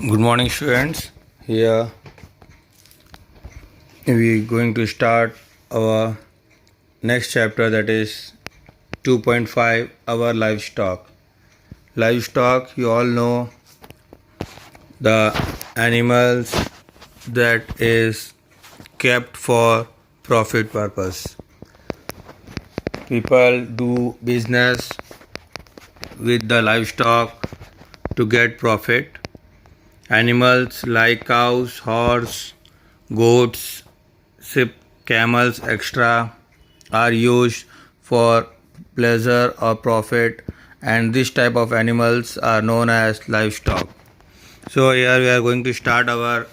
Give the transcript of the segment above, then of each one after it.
Good morning, students. Here we are going to start our next chapter, that is 2.5, our livestock. Livestock, you all know, the animals that is kept for profit purpose. People do business with the livestock to get profit. Animals like cows, horse, goats, sheep, camels, etc. are used for pleasure or profit, and this type of animals are known as livestock. So here we are going to start our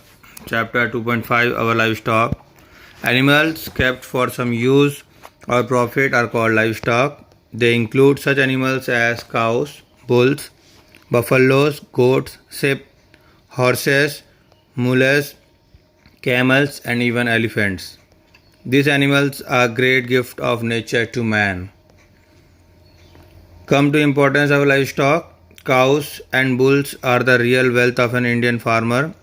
chapter 2.5, our livestock. Animals kept for some use or profit are called livestock. They include such animals as cows, bulls, buffaloes, goats, sheep, horses, mules, camels, and even elephants. These animals are great gift of nature to man. Come to importance of livestock. Cows and bulls are the real wealth of an Indian farmer.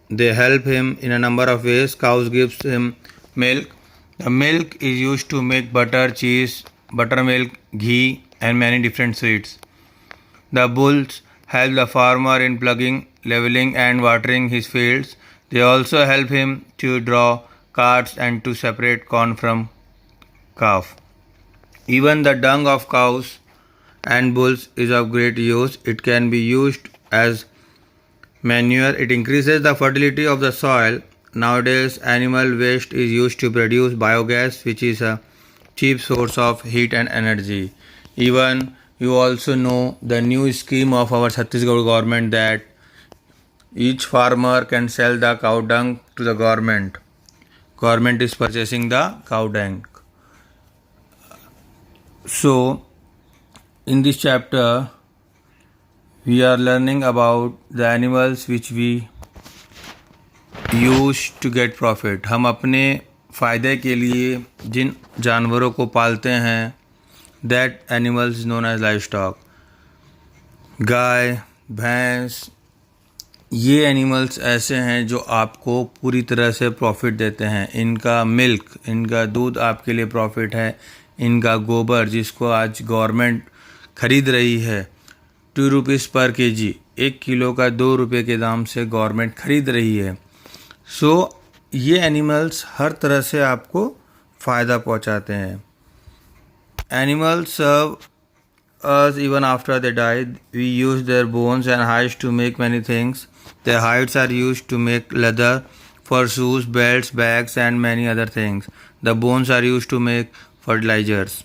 They help him in a number of ways. Cows gives him milk. The milk is used to make butter, cheese, buttermilk, ghee, and many different sweets. The bulls help the farmer in plugging, leveling, and watering his fields. They also help him to draw carts and to separate corn from chaff. Even the dung of cows and bulls is of great use. It can be used as manure. It increases the fertility of the soil. Nowadays, animal waste is used to produce biogas, which is a cheap source of heat and energy. Even you also know the new scheme of our Chhattisgarh government that each farmer can sell the cow dung to the government. Government is purchasing the cow dung. So, in this chapter, we are learning about the animals which we use to get profit. हम अपने फ़ायदे के लिए जिन जानवरों को पालते हैं, that animals is known as livestock. गाय, भैंस, ये एनिमल्स ऐसे हैं जो आपको पूरी तरह से प्रॉफिट देते हैं. इनका मिल्क, इनका दूध आपके लिए प्रॉफिट है. इनका गोबर, जिसको आज गवर्नमेंट खरीद रही है 2 रुपीज़ पर केजी, 1 किलो का 2 रुपये के दाम से गवर्नमेंट खरीद रही है. सो ये एनिमल्स हर तरह से आपको फ़ायदा पहुंचाते हैं. Animals serve us even after they die. We use their bones and hides to make many things. Their hides are used to make leather for shoes, belts, bags, and many other things. The bones are used to make fertilizers.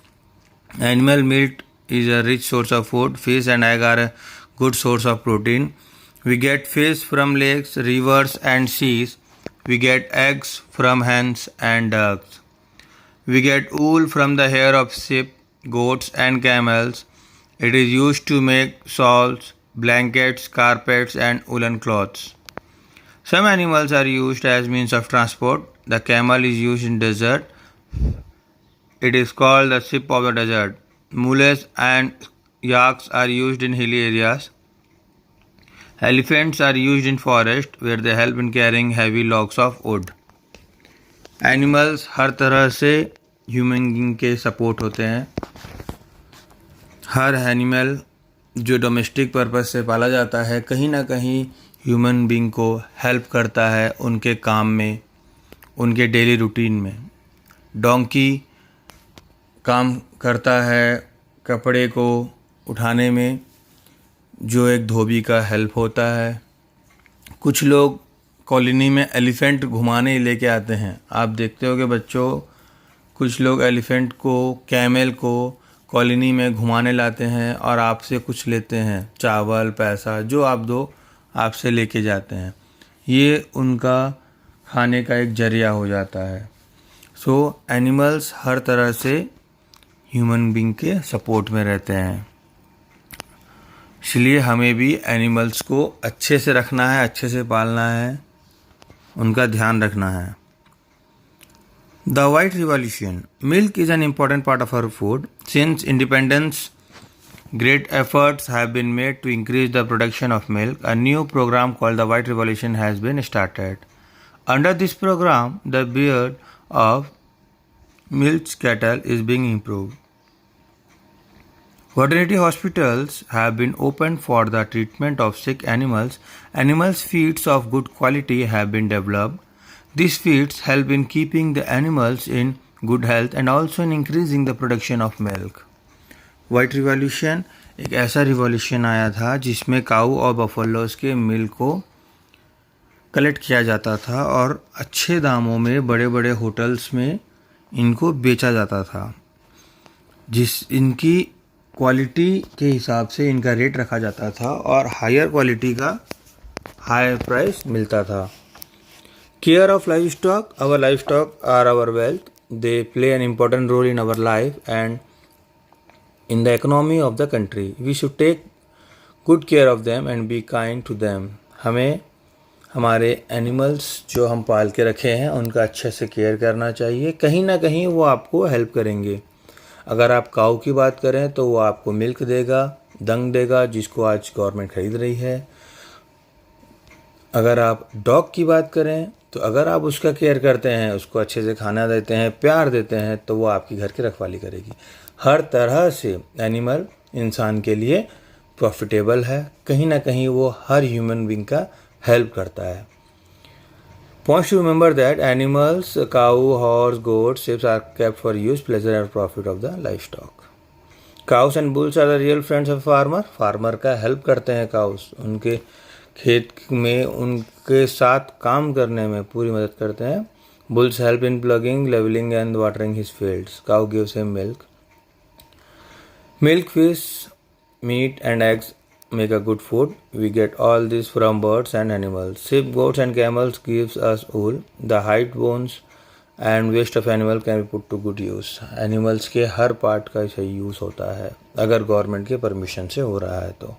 Animal meat is a rich source of food. Fish and egg are a good source of protein. We get fish from lakes, rivers, and seas. We get eggs from hens and ducks. We get wool from the hair of sheep, goats, and camels. It is used to make shawls, blankets, carpets, and woolen clothes. Some animals are used as means of transport. The camel is used in desert. It is called the sheep of the desert. Mules and yaks are used in hilly areas. Elephants are used in forest where they help in carrying heavy logs of wood. Animals हर तरह से human being के support होते हैं. हर animal जो domestic purpose से पाला जाता है, कहीं ना कहीं ह्यूमन बीइंग को हेल्प करता है उनके काम में, उनके डेली रूटीन में. डोंकी काम करता है कपड़े को उठाने में, जो एक धोबी का हेल्प होता है. कुछ लोग कॉलोनी में एलिफेंट घुमाने लेके आते हैं. आप देखते हो कि बच्चों, कुछ लोग एलिफेंट को, कैमल को कॉलोनी में घुमाने लाते हैं और आपसे कुछ लेते हैं, चावल, पैसा, जो आप दो आपसे लेके जाते हैं. ये उनका खाने का एक जरिया हो जाता है. सो एनिमल्स हर तरह से ह्यूमन बीइंग के सपोर्ट में रहते हैं. इसलिए हमें भी एनिमल्स को अच्छे से रखना है, अच्छे से पालना है, उनका ध्यान रखना है. The White Revolution. Milk is an important part of our food. Since independence, Great efforts have been made to increase the production of milk. A new program called the White Revolution has been started. Under this program, the breed of milk cattle is being improved. Veterinary hospitals have been opened for the treatment of sick animals. Animals' feeds of good quality have been developed. These feeds help in keeping the animals in good health and also in increasing the production of milk. White revolution एक ऐसा revolution आया था जिसमें काऊ और बफलोस के milk को collect किया जाता था और अच्छे दामों में बड़े बड़े होटल्स में इनको बेचा जाता था, इनकी क्वालिटी के हिसाब से इनका रेट रखा जाता था और हायर क्वालिटी का हायर प्राइस मिलता था. Care of life stock. Our life stock are our wealth. They play an important role in our life and in the economy of the country. We should take good care of them and be kind to them. हमें हमारे animals जो हम पाल के रखे हैं उनका अच्छे से केयर करना चाहिए. कहीं ना कहीं वो आपको हेल्प करेंगे. अगर आप काऊ की बात करें तो वो आपको मिल्क देगा, दंग देगा, जिसको आज गवर्नमेंट खरीद रही है. अगर आप डॉग की बात करें तो अगर आप उसका केयर करते हैं, उसको अच्छे से खाना देते हैं, प्यार देते हैं, तो वो आपकी घर की रखवाली करेगी. हर तरह से एनिमल इंसान के लिए प्रॉफिटेबल है. कहीं ना कहीं वो हर ह्यूमन बीइंग का हेल्प करता है. Points to remember that animals, cow, horse, goat, sheeps are kept for use, pleasure and profit of the life stock. Cows and bulls are the real friends of farmer. Farmer का help करते हैं cows, उनके खेत में उनके साथ काम करने में पूरी मदद करते हैं. Bulls help in ploughing, levelling and watering his fields. Cow gives him milk. Milk, fish, meat and eggs make a good food. We get all this from birds and animals. Sheep, goats and camels gives us wool. The hide, bones and waste of animal can be put to good use. Animals के हर part का सही use होता है अगर government के permission से हो रहा है तो.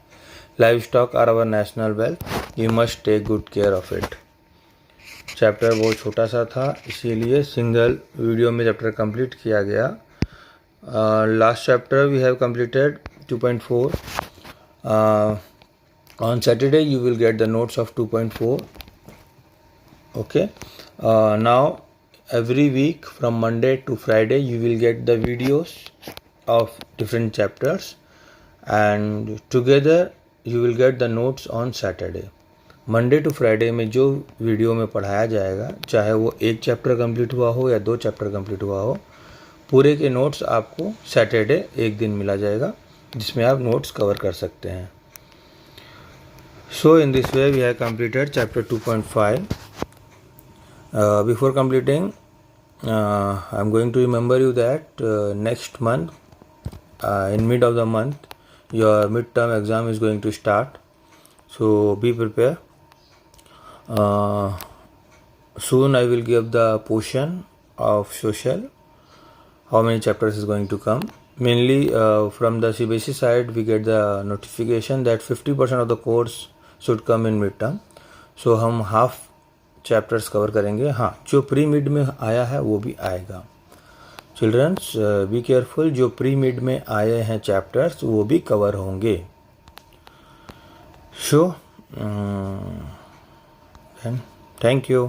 Livestock are our national wealth. You must take good care of it. Chapter बहुत छोटा सा था, इसीलिए सिंगल वीडियो में चैप्टर कंप्लीट किया गया. Last chapter we have completed 2.4. On Saturday you will get the notes of 2.4. Okay. Now every week from Monday to Friday you will get the videos of different chapters and together you will get the notes on Saturday. Monday to Friday में जो video में पढ़ाया जाएगा, चाहे वो एक chapter complete हुआ हो या 2 चैप्टर कंप्लीट हुआ हो, पूरे के नोट्स आपको सैटरडे एक दिन मिला जाएगा जिसमें आप नोट्स कवर कर सकते हैं. So in this way we have completed chapter 2.5. Before completing I am going to remember you that next month in mid of the month your mid term exam is going to start. So be prepare. Soon I will give the portion of social. How many chapters is going to come? Mainly from the CBSE side we get the notification that 50% of the course should come in midterm. So हम half chapters cover करेंगे. हाँ, जो pre mid में आया है वो भी आएगा. Childrens be careful. जो प्री मिड में आए हैं चैप्टर्स वो भी कवर होंगे. So thank you.